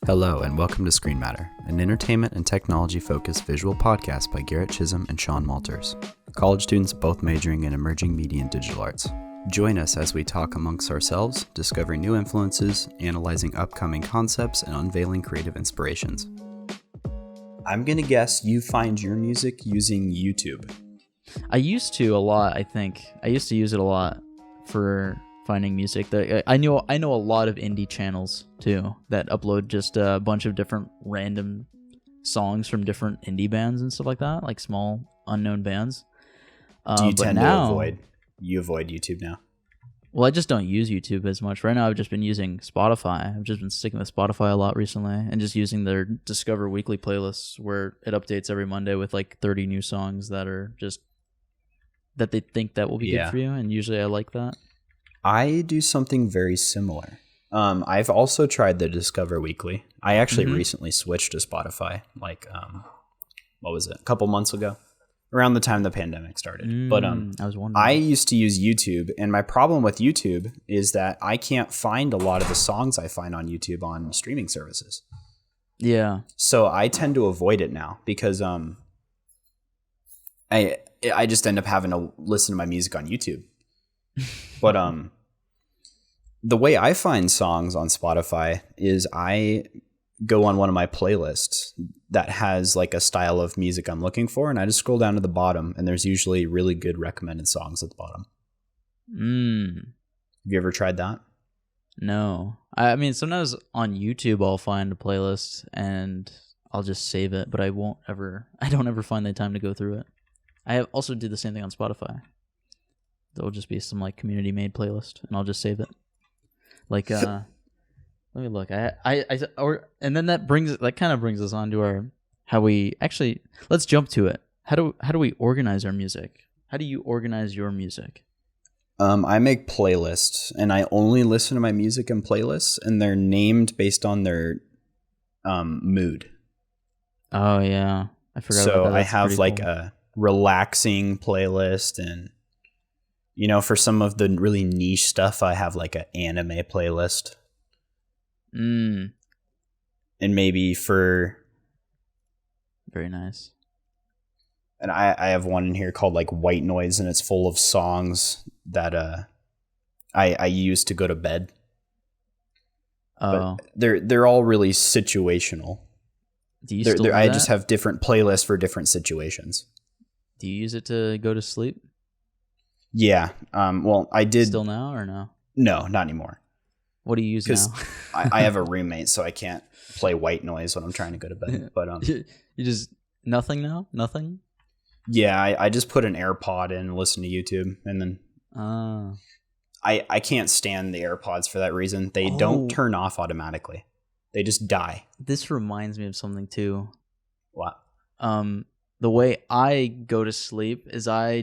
Hello and welcome to Screen Matter, an entertainment and technology-focused visual podcast by Garrett Chisholm and Sean Malters, college students both majoring in emerging media and digital arts. Join us as we talk amongst ourselves, discovering new influences, analyzing upcoming concepts, and unveiling creative inspirations. I'm going to guess you find your music using YouTube. I used to a lot, I think. I used to use it a lot for finding music. I know a lot of indie channels too that upload just a bunch of different random songs from different indie bands and stuff like that, like small unknown bands. Do you tend to avoid YouTube now? Well, I just don't use YouTube as much. Right now I've just been using Spotify. I've just been sticking with Spotify a lot recently and just using their Discover Weekly playlists where it updates every Monday with like 30 new songs that are just that they think that will be good for you, and usually I like that. I do something very similar. I've also tried the Discover Weekly. I actually recently switched to Spotify, like, what was it, a couple months ago, around the time the pandemic started. But I used to use YouTube, and my problem with YouTube is that I can't find a lot of the songs I find on YouTube on streaming services. Yeah. So I tend to avoid it now because I just end up having to listen to my music on YouTube. But the way I find songs on Spotify is I go on one of my playlists that has like a style of music I'm looking for, and I just scroll down to the bottom, and there's usually really good recommended songs at the bottom. Have you ever tried that? No. I mean, sometimes on YouTube I'll find a playlist and I'll just save it, but I don't ever find the time to go through it. I also do the same thing on Spotify. There'll just be some like community made playlist, and I'll just save it. Like, let me look. And then that kind of brings us on to how we actually. Let's jump to it. How do we organize our music? How do you organize your music? I make playlists, and I only listen to my music in playlists, and they're named based on their mood. Oh yeah, I forgot. So about that. I have like a relaxing playlist, and for some of the really niche stuff, I have like an anime playlist. And maybe for... Very nice. And I have one in here called like White Noise, and it's full of songs that I use to go to bed. Oh. But they're all really situational. Do you still do I that? just have different playlists for different situations. Do you use it to go to sleep? Yeah. Well, I did. Still now or no? No, not anymore. What do you use now? I have a roommate, so I can't play White Noise when I'm trying to go to bed. But you just nothing now? Nothing? Yeah, I just put an AirPod in and listen to YouTube, and then I can't stand the AirPods for that reason. They don't turn off automatically. They just die. This reminds me of something too. What? The way I go to sleep is I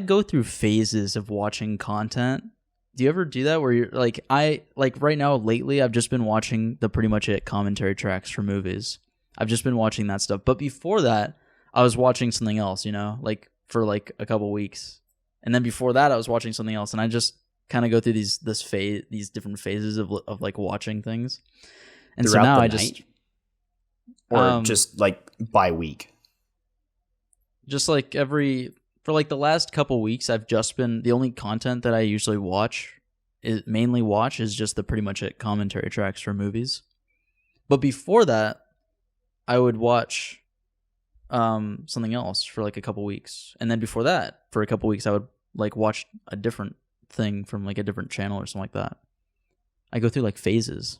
go through phases of watching content. Do you ever do that where you're like, right now lately I've just been watching the Pretty Much It commentary tracks for movies. I've just been watching that stuff. But before that, I was watching something else, like for like a couple weeks. And then before that I was watching something else, and I just kind of go through these different phases of like watching things. And throughout so now the I night? Or just like by week. Just like for like the last couple weeks, I've just been, the only content that I usually mainly watch is just the Pretty Much It commentary tracks for movies. But before that, I would watch something else for like a couple weeks. And then before that, for a couple weeks, I would like watch a different thing from like a different channel or something like that. I go through like phases.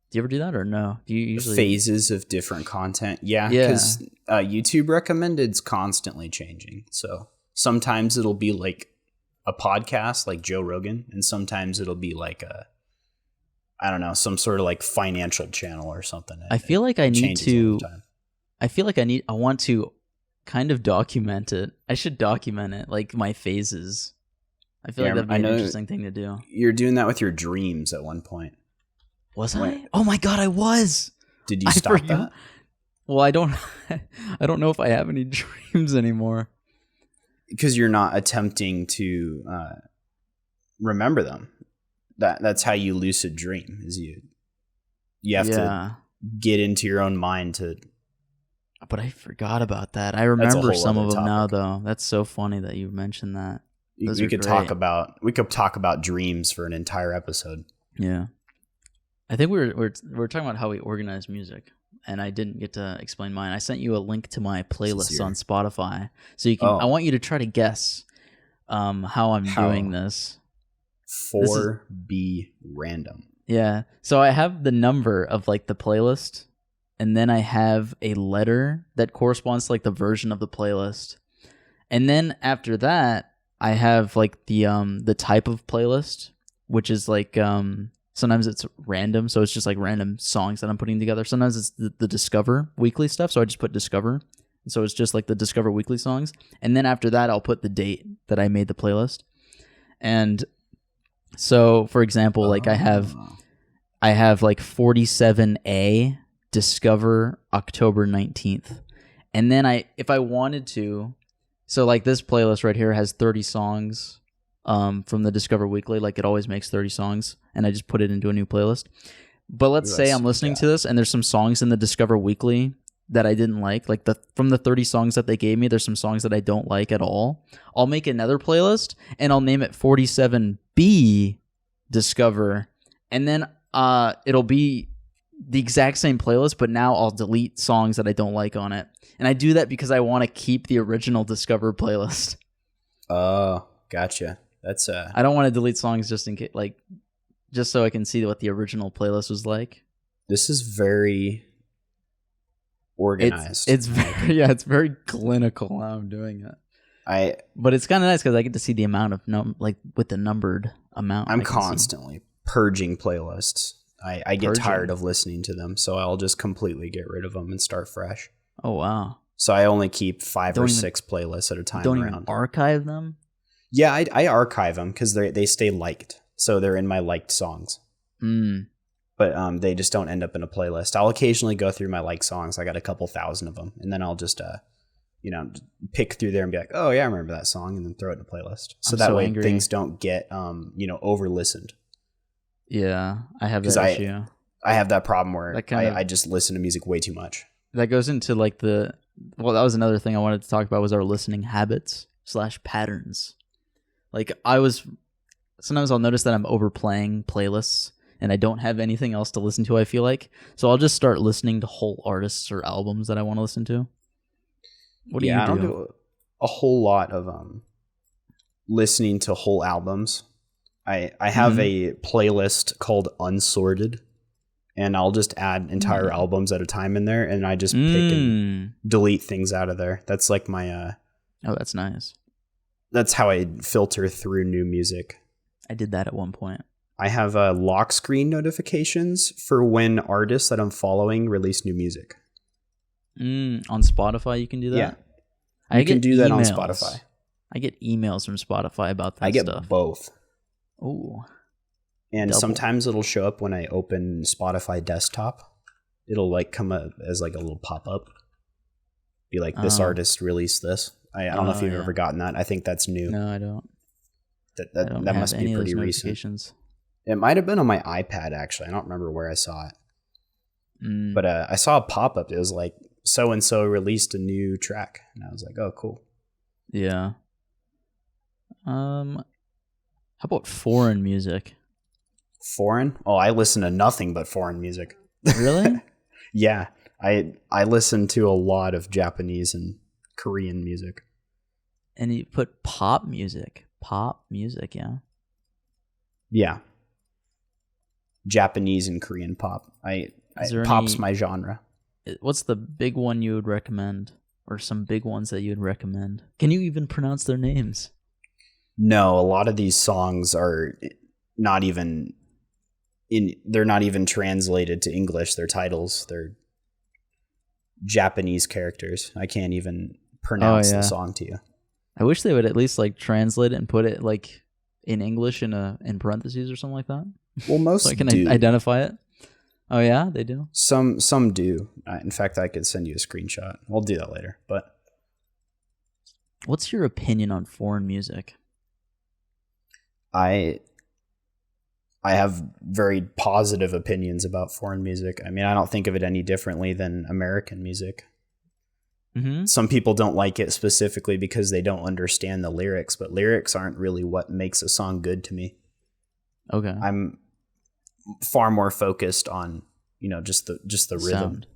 Do you ever do that or no? Do you usually phases of different content? Yeah, because YouTube recommended's constantly changing. So sometimes it'll be like a podcast like Joe Rogan, and sometimes it'll be like I don't know, some sort of like financial channel or something. I feel like I want to kind of document it. I should document it, like my phases. I feel like that'd be an interesting thing to do. You're doing that with your dreams at one point. Was I? Oh my god, I was. Did you stop that? Well, I don't know if I have any dreams anymore. Because you're not attempting to remember them. That's how you lucid dream, is you you have to Yeah. get into your own mind to. But I forgot about that. I That's a remember whole some other of them now, topic. though. That's so funny that you mentioned that. Those We are could great. we could talk about dreams for an entire episode. Yeah. I think we're talking about how we organize music, and I didn't get to explain mine. I sent you a link to my playlists on Spotify, so you can. I want you to try to guess how I'm doing this. 4B random. Yeah. So I have the number of like the playlist, and then I have a letter that corresponds to like the version of the playlist, and then after that I have like the type of playlist, which is like sometimes it's random, so it's just like random songs that I'm putting together. Sometimes it's the Discover Weekly stuff, so I just put Discover. So it's just like the Discover Weekly songs. And then after that, I'll put the date that I made the playlist. And so, for example, like I have like 47A Discover October 19th. And then if I wanted to, so like this playlist right here has 30 songs from the Discover Weekly. Like it always makes 30 songs, and I just put it into a new playlist. But let's say I'm listening to this, and there's some songs in the Discover Weekly that I didn't like. Like from the 30 songs that they gave me, there's some songs that I don't like at all. I'll make another playlist, and I'll name it 47B Discover, and then it'll be the exact same playlist, but now I'll delete songs that I don't like on it. And I do that because I want to keep the original Discover playlist. Oh, gotcha. That's I don't want to delete songs just in case, like, just so I can see what the original playlist was like. This is very organized. It's very it's very clinical how I'm doing it. But it's kind of nice because I get to see the amount of like with the numbered amount. I'm constantly purging playlists. I get tired of listening to them, so I'll just completely get rid of them and start fresh. Oh wow! So I only keep 5 or 6 playlists at a time. Don't even archive them. Yeah, I archive them because they stay liked, so they're in my liked songs. But they just don't end up in a playlist. I'll occasionally go through my liked songs. I got a couple thousand of them, and then I'll just pick through there and be like, oh yeah, I remember that song, and then throw it in a playlist. So that way things don't get over listened. Yeah, I have that issue. I have that problem where I just listen to music way too much. That goes into like that was another thing I wanted to talk about was our listening habits / patterns. Like sometimes I'll notice that I'm overplaying playlists and I don't have anything else to listen to, I feel like. So I'll just start listening to whole artists or albums that I want to listen to. What do you do? I don't do a whole lot of listening to whole albums. I have a playlist called Unsorted, and I'll just add entire albums at a time in there, and I just pick and delete things out of there. That's like my oh, that's nice. That's how I filter through new music. I did that at one point. I have lock screen notifications for when artists that I'm following release new music. On Spotify, you can do that? Yeah. You can do that on Spotify. I get emails from Spotify about that stuff. I get both. Ooh. And sometimes it'll show up when I open Spotify desktop. It'll like come up as like a little pop-up. Be like, this artist released this. I don't know if you've ever gotten that. I think that's new. No, I don't. That must be pretty recent. It might have been on my iPad, actually. I don't remember where I saw it. But I saw a pop-up. It was like, so-and-so released a new track. And I was like, oh, cool. Yeah. How about foreign music? Foreign? Oh, I listen to nothing but foreign music. Really? Yeah. I listen to a lot of Japanese and Korean music. And you put pop music. Pop music, yeah. Yeah. Japanese and Korean pop. Pop's my genre. What's the big one you would recommend? Or some big ones that you'd recommend? Can you even pronounce their names? No, a lot of these songs are not even they're not even translated to English. Their titles, they're Japanese characters. I can't even pronounce the song to you. I wish they would at least like translate it and put it like in English in parentheses or something like that. Well, most so I can do. Identify it. Oh yeah, they do. Some do. In fact, I could send you a screenshot. We'll do that later. But what's your opinion on foreign music? I I have very positive opinions about foreign music. I mean, I don't think of it any differently than American music. Mm-hmm. Some people don't like it specifically because they don't understand the lyrics, but lyrics aren't really what makes a song good to me. Okay. I'm far more focused on, just the rhythm. Sound.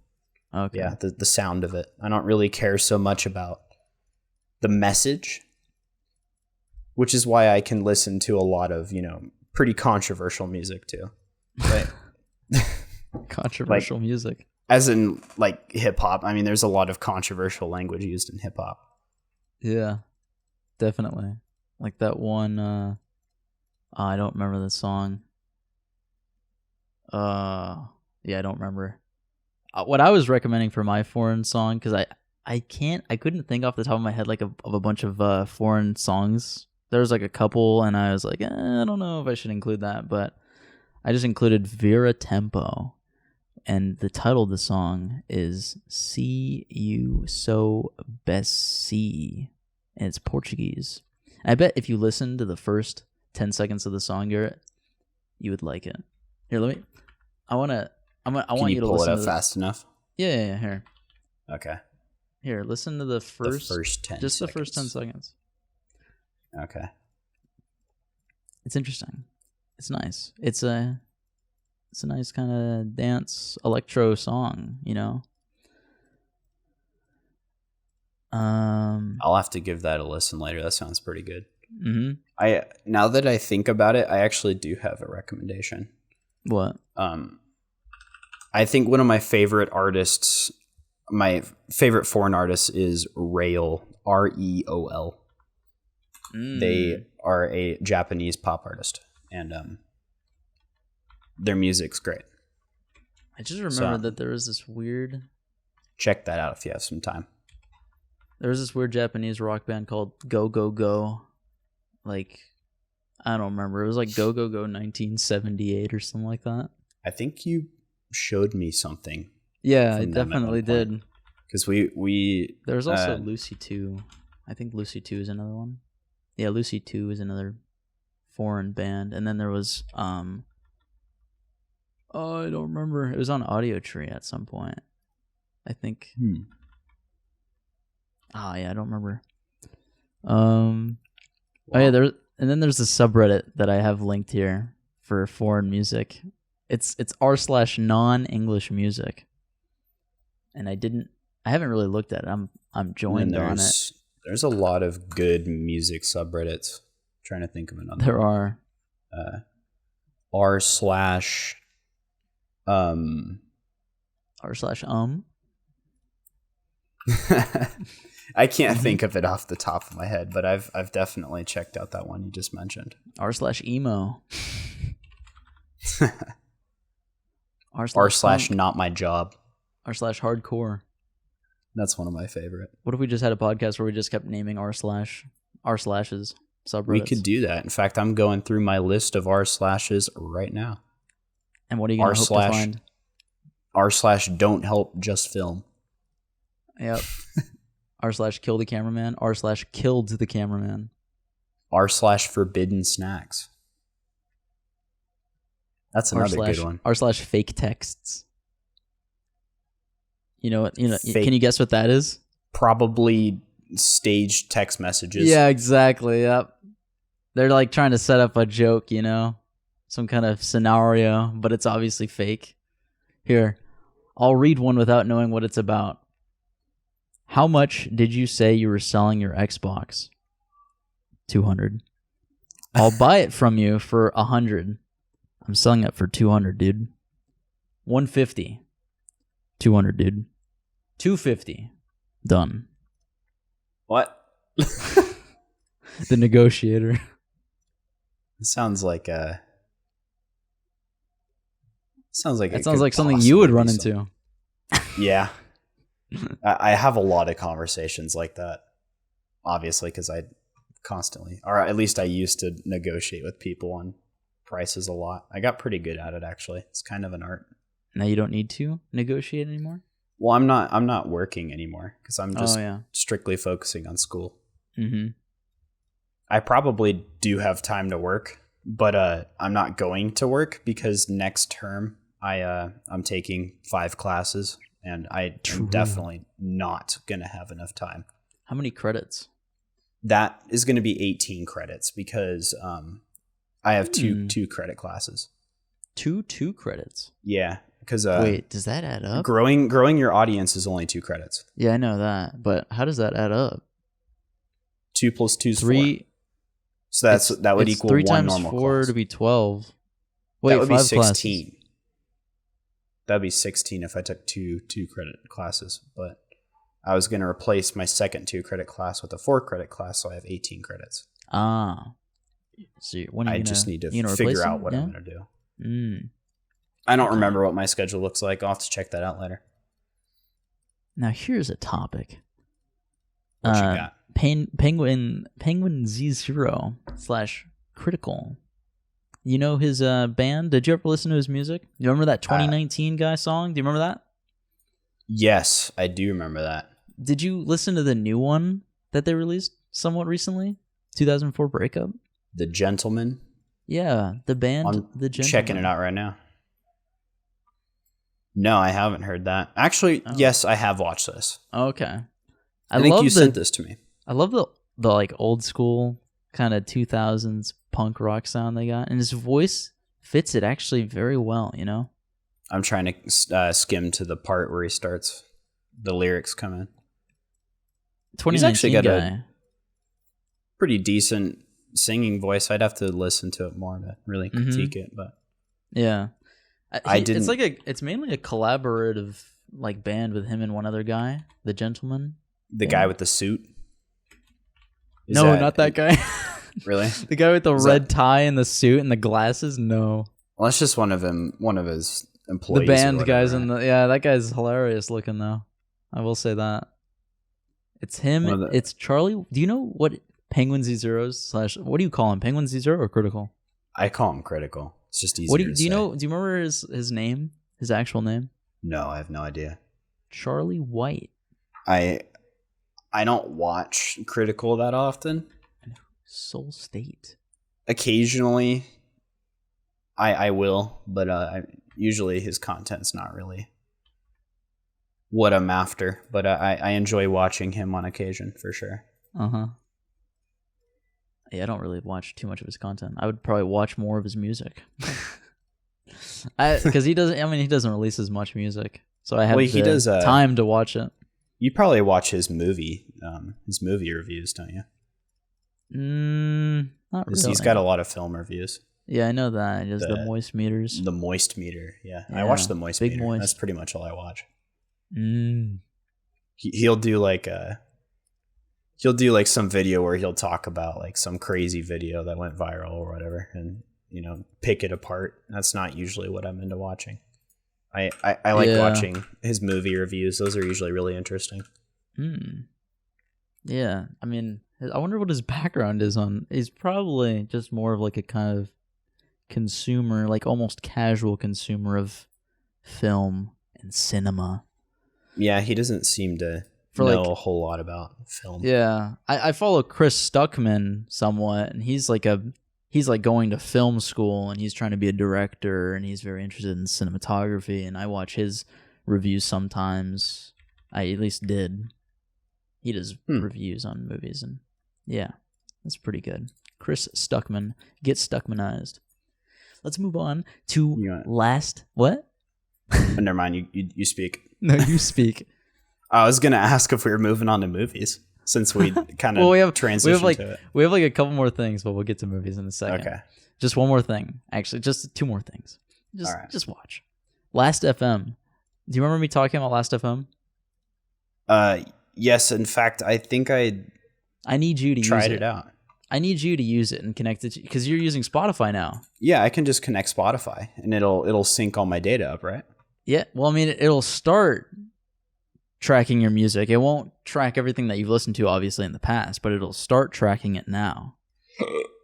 Okay. Yeah, the sound of it. I don't really care so much about the message, which is why I can listen to a lot of, pretty controversial music too. Right? Controversial music. As in like hip hop. I mean, there's a lot of controversial language used in hip hop. Yeah, definitely. Like that one, I don't remember the song. Yeah, I don't remember. What I was recommending for my foreign song, because I couldn't think off the top of my head like of a bunch of foreign songs. There was like a couple, and I was like, I don't know if I should include that, but I just included Vera Tempo, and the title of the song is "See You So Bessie," and it's Portuguese. And I bet if you listen to the first 10 seconds of the song, Garrett, you would like it. Here, let me. I want you to pull listen it up to fast enough? Yeah. Here. Okay. Here, listen to the first 10 just seconds. the first 10 seconds. Okay. It's interesting. It's nice. It's a nice kind of dance electro song, I'll have to give that a listen later. That sounds pretty good. Mm-hmm. Now that I think about it, I actually do have a recommendation. What? I think one of my favorite artists, my favorite foreign artist is Reol, Reol. They are a Japanese pop artist, and their music's great. I just remembered that there was this weird... Check that out if you have some time. There was this weird Japanese rock band called Go Go Go. Like, I don't remember. It was like Go Go Go 1978 or something like that. I think you showed me something. Yeah, I definitely did. Because we There's also Lucy 2. I think Lucy 2 is another one. Yeah, Lucy 2 is another foreign band. And then there was I don't remember. It was on Audio Tree at some point, I think. Yeah, I don't remember. Oh yeah, and then there's the subreddit that I have linked here for foreign music. It's r/non-English music, and I haven't really looked at it. I'm joined on it. There's a lot of good music subreddits. I'm trying to think of another. There are r/ I can't think of it off the top of my head, but I've definitely checked out that one you just mentioned. r/emo. r/not my job. r/hardcore. That's one of my favorite. What if we just had a podcast where we just kept naming r/slashes subreddits? We could do that. In fact, I'm going through my list of r/slashes right now. And what are you going to hope to find? r/don't help, just film. Yep. r/kill the cameraman. r/killed the cameraman. r/forbidden snacks. That's another good one. r/fake texts. You know what? Can you guess what that is? Probably staged text messages. Yeah, exactly. Yep. They're like trying to set up a joke, some kind of scenario, but it's obviously fake. Here, I'll read one without knowing what it's about. How much did you say you were selling your Xbox? 200. I'll buy it from you for 100. I'm selling it for 200, dude. 150. 200, dude. 250. Done. What? The negotiator. It sounds like that sounds like something you would run into. Yeah. I have a lot of conversations like that, obviously, because I constantly, or at least I used to negotiate with people on prices a lot. I got pretty good at it, actually. It's kind of an art. Now you don't need to negotiate anymore? Well, I'm not working anymore because I'm just strictly focusing on school. Mm-hmm. I probably do have time to work, but I'm not going to work because next term I'm taking 5 classes, and I'm definitely not gonna have enough time. How many credits? That is going to be 18 credits because I have two credit classes. Two credits. Yeah, because wait, does that add up? Growing your audience is only 2 credits. Yeah, I know that, but how does that add up? 2 plus 2 is 3. 4. So that would equal 3 one times normal 4 class. to be 12. Wait, that would be 5 16. classes. That'd be 16 if I took two credit classes. But I was going to replace my second 2 credit class with a 4 credit class, so I have 18 credits. Ah. So when are you I just need to figure out what I'm going to do. I don't remember what my schedule looks like. I'll have to check that out later. Now here's a topic. What you got? Penguin Z0 / Critical. You know his band? Did you ever listen to his music? You remember that 2019 guy song? Do you remember that? Yes, I do remember that. Did you listen to the new one that they released somewhat recently? 2004 Breakup? The Gentleman? Yeah, the band I'm The Gentleman. Checking it out right now. No, I haven't heard that. Actually, yes, I have watched this. Okay. I think you sent this to me. I love the like old school kind of 2000s punk rock sound they got, and his voice fits it actually very well, you know? I'm trying to skim to the part where he starts. The lyrics come in. 2019 He's actually got guy. a pretty decent singing voice. I'd have to listen to it more to really critique it, but yeah, I didn't. It's mainly a collaborative like band with him and one other guy, the Gentleman. The guy with the suit. Not that guy. Really? The guy with the red tie and the suit and the glasses? No. Well, it's just one of his employees. The band guys that guy's hilarious looking though. I will say that. It's him. It's Charlie. Do you know what Penguin Z0 / what do you call him? Penguin Z0 or Critical? I call him Critical. It's just easier. Do you know? Do you remember his name? His actual name? No, I have no idea. Charlie White. I don't watch Critical that often. Soul State. Occasionally, I will, but usually his content's not really what I'm after. But I enjoy watching him on occasion for sure. Yeah, I don't really watch too much of his content. I would probably watch more of his music. Because he doesn't release as much music, so I have time to watch it. You probably watch his movie reviews, don't you? Not really. He's got a lot of film reviews. Yeah, I know that. He does the Moist Meters. The Moist Meter, yeah. I watch the Moist Meter. Moist. That's pretty much all I watch. He'll do like some video where he'll talk about like some crazy video that went viral or whatever, and pick it apart. That's not usually what I'm into watching. I like watching his movie reviews. Those are usually really interesting. Yeah, I mean, I wonder what his background is on. He's probably just more of like a kind of consumer, like almost casual consumer of film and cinema. Yeah, he doesn't seem to know a whole lot about film. Yeah, I follow Chris Stuckman somewhat, and he's like going to film school, and he's trying to be a director, and he's very interested in cinematography, and I watch his reviews sometimes. I at least did. He does reviews on movies, and yeah, that's pretty good. Chris Stuckman. Get Stuckmanized. Let's move on to last... What? Never mind, you speak. No, you speak. I was going to ask if we were moving on to movies, since we kind of transitioned to it. We have like a couple more things, but we'll get to movies in a second. Okay. Just one more thing. Actually, just 2 more things. Just watch. Last FM. Do you remember me talking about Last FM? Yes, in fact, I think I need you to tried it out. I need you to use it and connect it because you're using Spotify now. Yeah, I can just connect Spotify and it'll sync all my data up, right? Yeah. Well, I mean, it'll start tracking your music. It won't track everything that you've listened to, obviously, in the past, but it'll start tracking it now.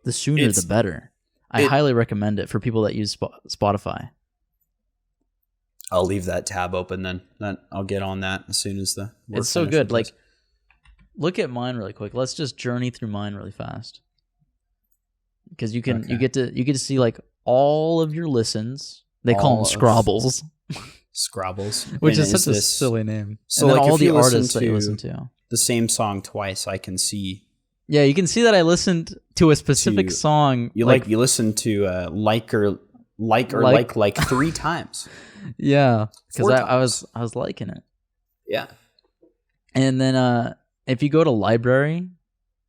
The sooner, the better. I highly recommend it for people that use Spotify. I'll leave that tab open then. I'll get on that as soon as the work It's so good. Like, look at mine really quick. Let's just journey through mine really fast. because you can Okay. you get to see like all of your listens. They call them All of- Scrobbles, Scrobbles, which And is such a this- silly name. So, and then like, all if the you listen artists that you to- listen to. the same song twice, I can see Yeah, you can see that I listened to a specific To- song. you listen to like 3 times. Yeah, because 4 I was liking it. Yeah, And then if you go to library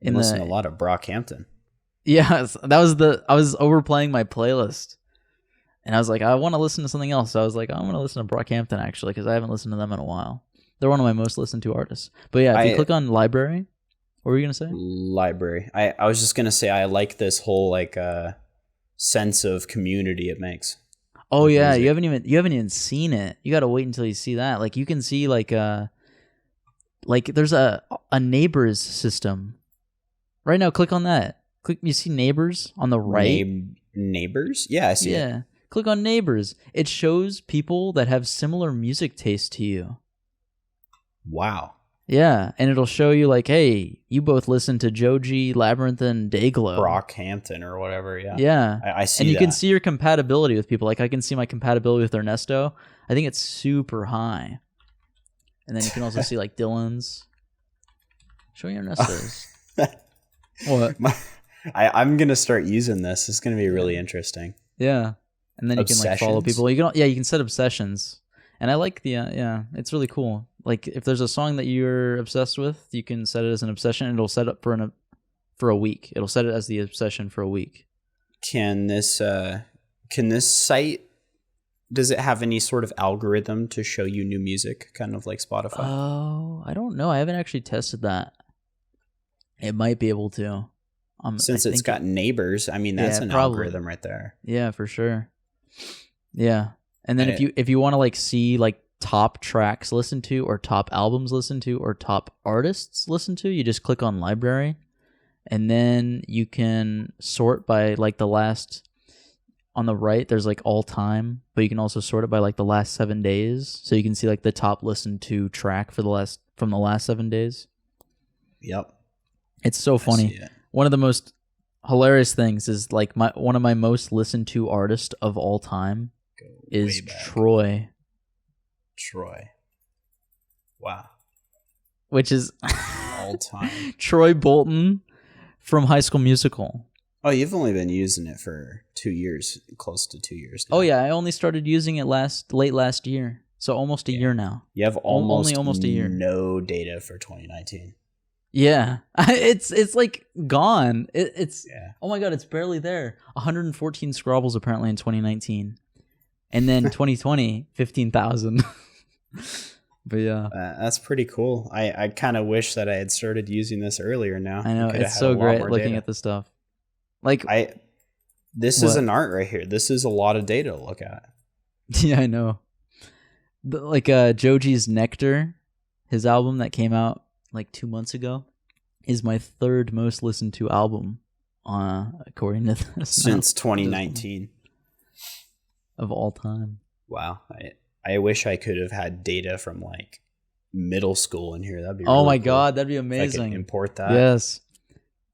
I in listen to the a lot of Brockhampton. yeah, I was overplaying my playlist. And I was like, I want to listen to something else. So I was like, I'm going to listen to Brockhampton actually because I haven't listened to them in a while. They're one of my most listened to artists. But yeah, if you click on library, what were you going to say? Library. I was just gonna say I like this whole like sense of community it makes. Oh with yeah, music. you haven't even seen it. You got to wait until you see that. Like you can see like there's a neighbors system. Right now click on that. Click you see neighbors on the right? Neighbors? Yeah, I see it. Yeah. Click on neighbors. It shows people that have similar music taste to you. Wow. Yeah, and it'll show you like, hey, you both listen to Joji, Labyrinth, and Dayglow. Brockhampton or whatever, yeah. Yeah. I see And you that. can see your compatibility with people. Like I can see my compatibility with Ernesto. I think it's super high. And then you can also see like Dylan's. Show me Ernesto's. What? I'm gonna start using this. It's gonna be really interesting. Yeah. And then you can like follow Obsessions? people. You can set obsessions. And I like the yeah, it's really cool. Like if there's a song that you're obsessed with, you can set it as an obsession and it'll set up for a week. It'll set it as the obsession for a week. Can this site, does it have any sort of algorithm to show you new music, kind of like Spotify? Oh, I don't know. I haven't actually tested that. It might be able to. Since I it's think got neighbors, I mean that's Yeah, an probably. algorithm right there. Yeah, for sure. Yeah. And then And if you want to like see like top tracks listened to or top albums listened to or top artists listened to, you just click on library and then you can sort by like the last on the right there's like all time, but you can also sort it by like the last 7 days. So you can see like the top listened to track from the last 7 days. Yep. It's so I funny. see it. One of the most hilarious things is like one of my most listened to artists of all time Go is way back. Troy, Wow. which is All time. Troy Bolton from High School Musical. Oh, you've only been using it for 2 years, close to 2 years now. Oh yeah, I only started using it late last year, so almost a year now. You have only almost a year. no data for 2019. Yeah, it's like gone. It's Yeah. oh my god, it's barely there. 114 Scrobbles apparently in 2019, and then 2020 15,000. But yeah, That's pretty cool. I kind of wish that I had started using this earlier now. I know coulda it's had so a lot great more looking data. at this stuff. Like This is What? an art right here. This is a lot of data to look at. yeah, I know. Like Joji's Nectar, his album that came out like 2 months ago, is my third most listened to album, according to this Since 2019. of all time. Wow. I wish I could have had data from like middle school in here. That'd be Oh really my cool. god, that'd be If I could amazing. import that. Yes.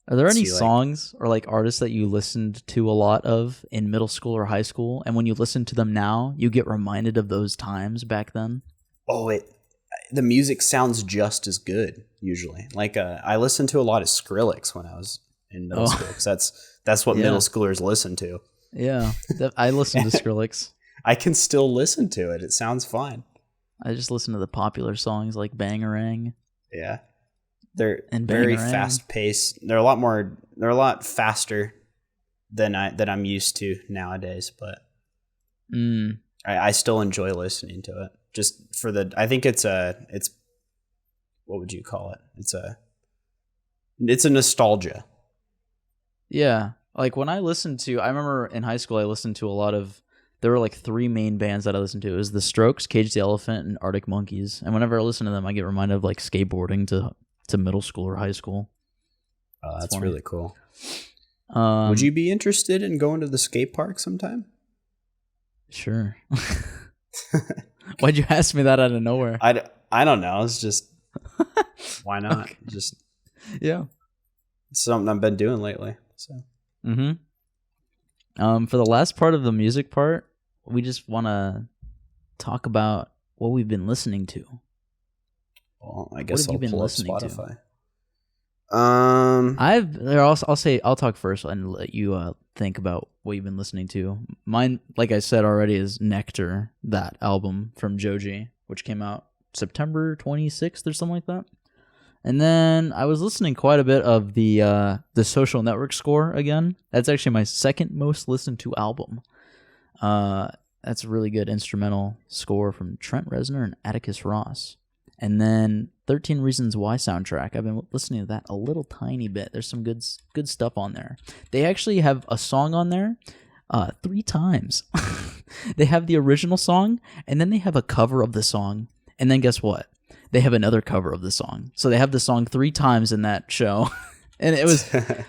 Are there any See, like- songs or like artists that you listened to a lot of in middle school or high school, and when you listen to them now, you get reminded of those times back then? Oh, the music sounds just as good usually. Like I listened to a lot of Skrillex when I was in middle Oh. school because that's what Yeah. middle schoolers listen to. Yeah, I listened to Skrillex. I can still listen to it. It sounds fine. I just listen to the popular songs like Bangarang. Yeah. They're And very Bangarang. fast paced. They're a lot faster than I'm used to nowadays, but Mm. I still enjoy listening to it. Just for I think it's what would you call it? It's a nostalgia. Yeah, like when I remember in high school I listened to a lot of. There were like 3 main bands that I listened to. It was The Strokes, Cage the Elephant, and Arctic Monkeys. And whenever I listen to them, I get reminded of like skateboarding to middle school or high school. That's funny. really cool. Would Would you be interested in going to the skate park sometime? Sure. Why'd you ask me that out of nowhere? I don't know. It's just why not? Okay. Just Yeah. something I've been doing lately. So Mm-hmm. For the last part of the music part, we just want to talk about what we've been listening to. Well, I guess What have you I'll been pull up listening to? Spotify. I'll talk first and let you think about what you've been listening to. Mine, like I said already, is Nectar, that album from Joji, which came out September 26th or something like that. And then I was listening quite a bit of the Social Network score again. That's actually my second most listened to album. That's a really good instrumental score from Trent Reznor and Atticus Ross. And then 13 Reasons Why soundtrack. I've been listening to that a little tiny bit. There's some good stuff on there. They actually have a song on there 3 times. They have the original song, and then they have a cover of the song. And then guess what? They have another cover of the song. So they have the song 3 times in that show. And it was...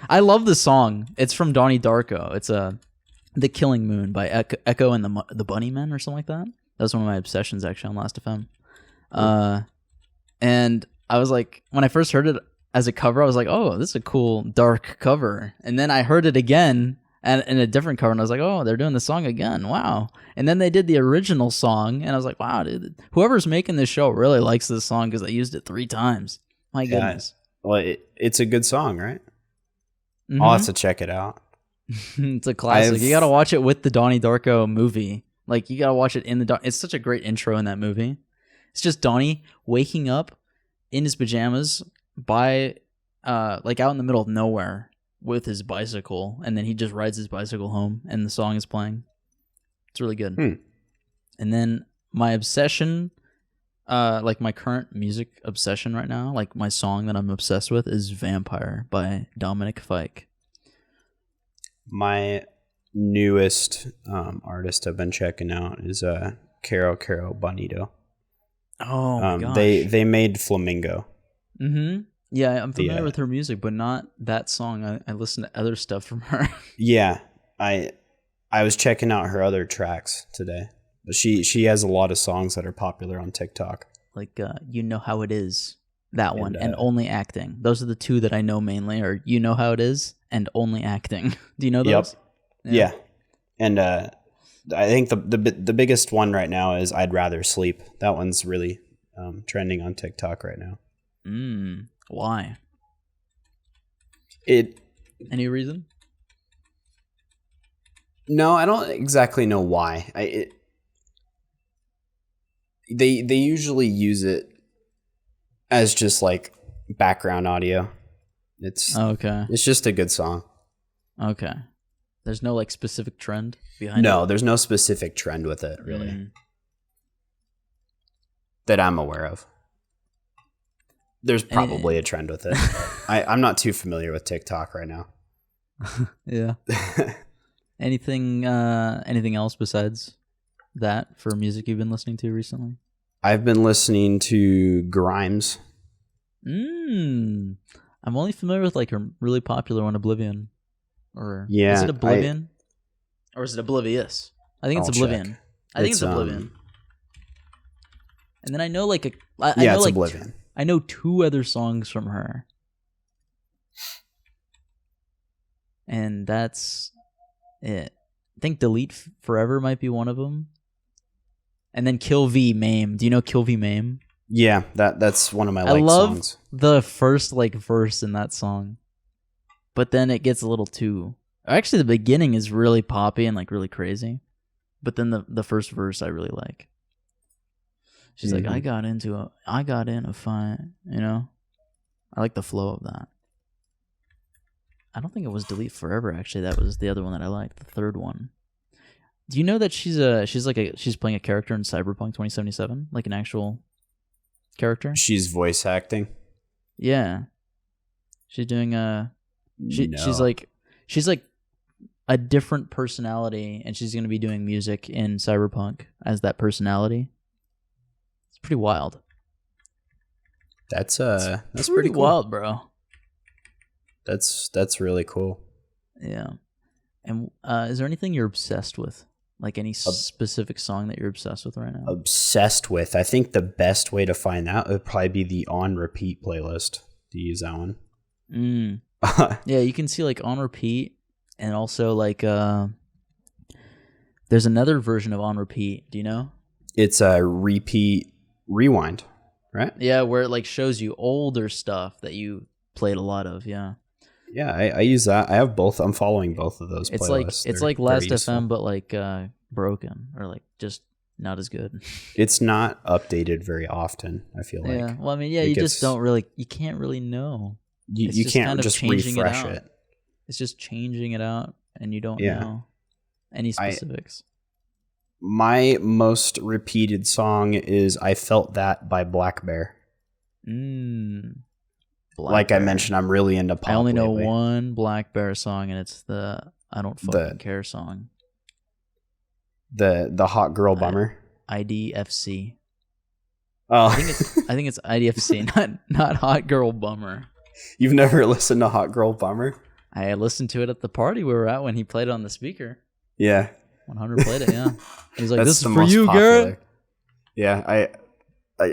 I love the song. It's from Donnie Darko. It's The Killing Moon by Echo and the Bunnymen or something like that. That was one of my obsessions, actually, on Last.fm. And I was like, when I first heard it as a cover, I was like, oh, this is a cool, dark cover. And then I heard it again and in a different cover, and I was like, oh, they're doing the song again. Wow. And then they did the original song, and I was like, wow, dude, whoever's making this show really likes this song because they used it 3 times. My goodness. Well, it's a good song, right? Mm-hmm. I'll have to check it out. It's a classic. You got to watch it with the Donnie Darko movie. Like, you got to watch it in the... It's such a great intro in that movie. It's just Donnie waking up in his pajamas by, like, out in the middle of nowhere with his bicycle, and then he just rides his bicycle home, and the song is playing. It's really good. And then my obsession, like my current music obsession right now, like my song that I'm obsessed with is Vampire by Dominic Fike. My newest artist I've been checking out is Caro Bonito. Oh my gosh. They made Flamingo. Mm-hmm. Yeah, I'm familiar with her music, but not that song. I listen to other stuff from her. Yeah, I was checking out her other tracks today. But she has a lot of songs that are popular on TikTok. Like You Know How It Is, that one, and Only Acting. Those are the 2 that I know mainly, or You Know How It Is and Only Acting. Do you know those? Yep. Yeah. And I think the biggest one right now is I'd Rather Sleep. That one's really trending on TikTok right now. Why? Any reason? No, I don't exactly know why. They usually use it as just like background audio. It's just a good song. Okay. There's no like specific trend behind it? No, there's no specific trend with it, really. That I'm aware of. There's probably a trend with it. I'm not too familiar with TikTok right now. Yeah. Anything else besides that for music you've been listening to recently? I've been listening to Grimes. I'm only familiar with like a really popular one, Oblivion. Or yeah, is it Oblivion? Or is it Oblivious? I think it's Oblivion. I think it's Oblivion. And then I know like it's Oblivion. I know 2 other songs from her. And that's it. I think Delete Forever might be one of them. And then Kill V Mame. Do you know Kill V Mame? Yeah, that's one of my songs. I love the first like verse in that song. But then it gets a little too... Actually, the beginning is really poppy and like really crazy. But then the first verse I really like. She's like, I got in a fight, you know? I like the flow of that. I don't think it was Delete Forever, actually. That was the other one that I liked, the third one. Do you know that she's playing a character in Cyberpunk 2077? Like an actual character? She's voice acting? Yeah. She's doing she's like a different personality, and she's going to be doing music in Cyberpunk as that personality. It's pretty wild. That's pretty cool. Wild, bro. That's really cool. Yeah. And is there anything you're obsessed with? Like any specific song that you're obsessed with right now? Obsessed with. I think the best way to find that would probably be the On Repeat playlist. To use that one. Yeah, you can see like On Repeat, and also like There's another version of On Repeat. Do you know? It's a repeat rewind, right? Yeah, where it like shows you older stuff that you played a lot of. Yeah. Yeah, I use that. I have both. I'm following both of those playlists. It's like Last FM, but like broken, or like just not as good. It's not updated very often, I feel like. Yeah. Well, I mean, yeah, you can't really know. You can't kind of just refresh it. It's just changing it out, and you don't know any specifics. My most repeated song is I Felt That by Black Bear. Like I mentioned, I'm really into pop. I only know one Black Bear song, and it's the I Don't Fucking Care song. The Hot Girl Bummer. IDFC. Oh, I think it's IDFC, not Hot Girl Bummer. You've never listened to Hot Girl Bummer? I listened to it at the party we were at when he played it on the speaker. Yeah. 100 played it, yeah. He's like, this is for you, Garrett. Yeah,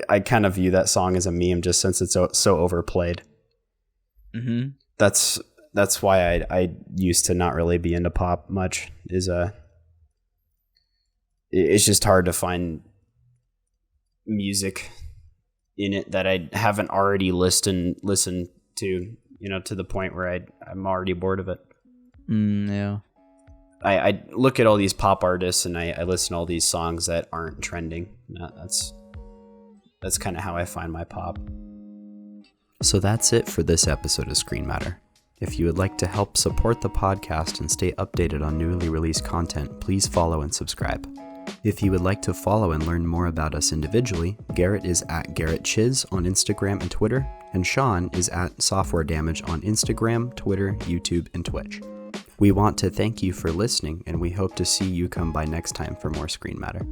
I kind of view that song as a meme just since it's so overplayed. Mm-hmm. That's why I used to not really be into pop much. It's just hard to find music in it that I haven't already listened to, to the point where I'm already bored of it. Yeah. I look at all these pop artists and I listen to all these songs that aren't trending. That's kind of how I find my pop. So that's it for this episode of Screen Matter. If you would like to help support the podcast and stay updated on newly released content, please follow and subscribe. If you would like to follow and learn more about us individually, Garrett is at Garrett Chiz on Instagram and Twitter, and Sean is at Software Damage on Instagram, Twitter, YouTube, and Twitch. We want to thank you for listening, and we hope to see you come by next time for more Screen Matter.